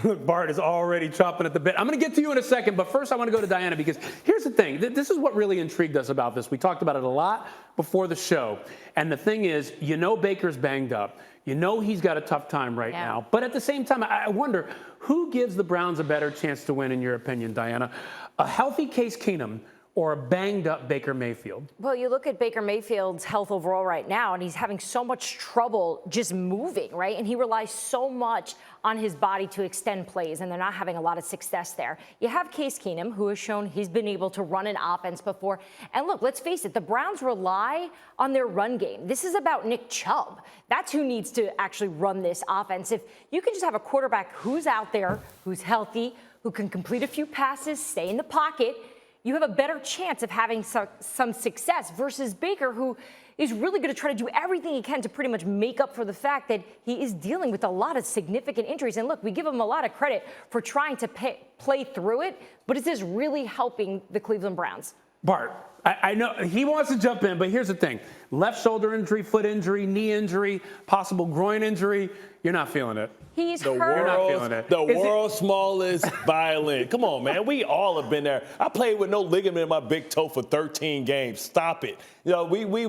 Bart is already chopping at the bit. I'm going to get to you in a second, but first I want to go to Dianna because here's the thing. This is what really intrigued us about this. We talked about it a lot before the show. And the thing is, Baker's banged up. He's got a tough time right now. But at the same time, I wonder, who gives the Browns a better chance to win, in your opinion, Dianna? A healthy Case Keenum or a banged-up Baker Mayfield? Well, you look at Baker Mayfield's health overall right now, and he's having so much trouble just moving, right? And he relies so much on his body to extend plays, and they're not having a lot of success there. You have Case Keenum, who has shown he's been able to run an offense before. And look, let's face it, the Browns rely on their run game. This is about Nick Chubb. That's who needs to actually run this offense. If you can just have a quarterback who's out there, who's healthy, who can complete a few passes, stay in the pocket, you have a better chance of having some success versus Baker, who is really going to try to do everything he can to pretty much make up for the fact that he is dealing with a lot of significant injuries. And look, we give him a lot of credit for trying to play through it, but is this really helping the Cleveland Browns? Bart, I know he wants to jump in, but here's the thing. Left shoulder injury, foot injury, knee injury, possible groin injury. You're not feeling it. He's hurt. You're not feeling it. The world's smallest violin. Come on, man. We all have been there. I played with no ligament in my big toe for 13 games. Stop it. We've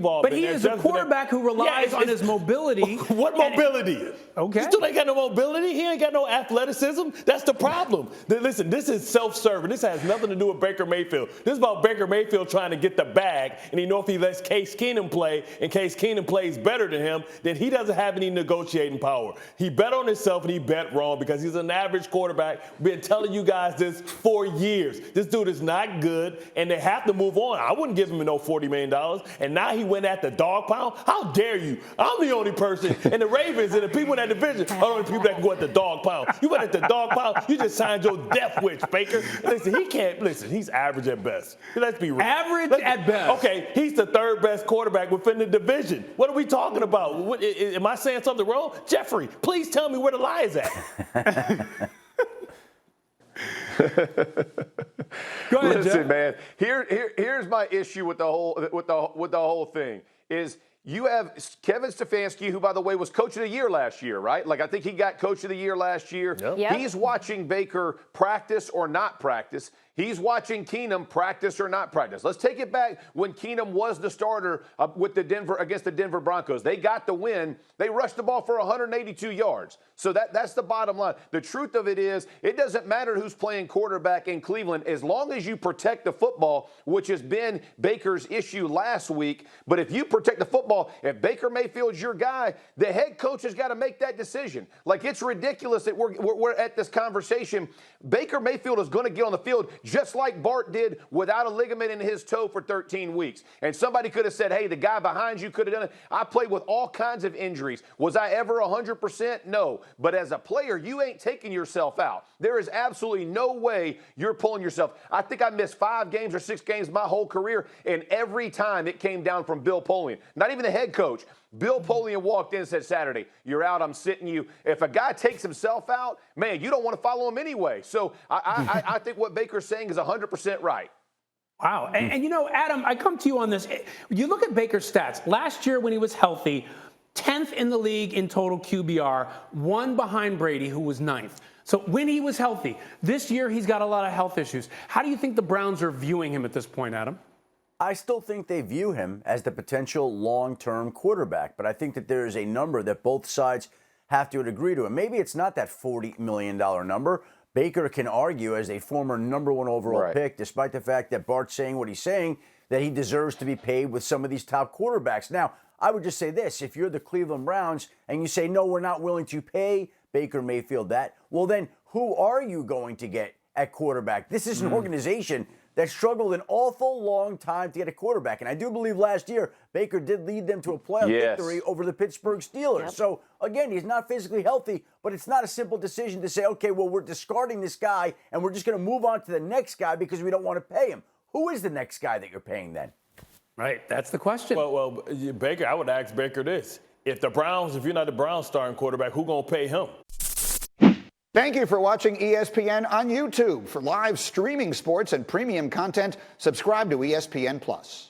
all been there. But he is a quarterback who relies on his mobility. What mobility? Okay. He still ain't got no mobility. He ain't got no athleticism. That's the problem. Listen, this is self-serving. This has nothing to do with Baker Mayfield. This is about Baker Mayfield trying to get the bag, and if he lets Case Keenum play, and Case Keenum plays better than him, then he doesn't have any negotiating power. He bet on himself, and he bet wrong because he's an average quarterback. Been telling you guys this for years. This dude is not good, and they have to move on. I wouldn't give him no $40 million, and now he went at the dog pound. How dare you? I'm the only person, and the Ravens and the people in that division are the only people that can go at the dog pound. You went at the dog pound, you just signed your death wish, Baker. Listen, he can't. Listen, he's average at best. Let's be real. Average at best. Okay, he's the third best quarterback within the division. What are we talking about? Am I saying something wrong? Jeffrey, please tell me where the lie is at. Go ahead, Listen, Jeff. man. Here's my issue with the whole thing is you have Kevin Stefanski, who, by the way, was Coach of the Year last year, right? Like, I think he got Coach of the Year last year. Yep. He's watching Baker practice or not practice. He's watching Keenum practice or not practice. Let's take it back when Keenum was the starter against the Denver Broncos. They got the win. They rushed the ball for 182 yards. So that's the bottom line. The truth of it is, it doesn't matter who's playing quarterback in Cleveland as long as you protect the football, which has been Baker's issue last week. But if you protect the football, if Baker Mayfield's your guy, the head coach has got to make that decision. Like, it's ridiculous that we're at this conversation. Baker Mayfield is going to get on the field just like Bart did without a ligament in his toe for 13 weeks. And somebody could have said, hey, the guy behind you could have done it. I played with all kinds of injuries. Was I ever 100%? No. But as a player, you ain't taking yourself out. There is absolutely no way you're pulling yourself. I think I missed 5 games or 6 games my whole career, and every time it came down from Bill Polian. Not even the head coach. Bill Polian walked in and said, Saturday, you're out, I'm sitting you. If a guy takes himself out, man, you don't want to follow him anyway. So I think what Baker's saying is 100% right. Wow. And Adam, I come to you on this. You look at Baker's stats. Last year when he was healthy, 10th in the league in total QBR, 1 behind Brady, who was 9th. So when he was healthy, this year he's got a lot of health issues. How do you think the Browns are viewing him at this point, Adam? I still think they view him as the potential long-term quarterback, but I think that there is a number that both sides have to agree to. And maybe it's not that $40 million number. Baker can argue as a former number 1 overall pick, despite the fact that Bart's saying what he's saying, that he deserves to be paid with some of these top quarterbacks. Now, I would just say this. If you're the Cleveland Browns and you say, no, we're not willing to pay Baker Mayfield that, well, then who are you going to get at quarterback? This is an organization that struggled an awful long time to get a quarterback. And I do believe last year, Baker did lead them to a playoff victory over the Pittsburgh Steelers. Yep. So, again, he's not physically healthy, but it's not a simple decision to say, okay, well, we're discarding this guy and we're just going to move on to the next guy because we don't want to pay him. Who is the next guy that you're paying then? Right, that's the question. Well, Baker, I would ask Baker this. If you're not the Browns starting quarterback, who going to pay him? Thank you for watching ESPN on YouTube. For live streaming sports and premium content, subscribe to ESPN+.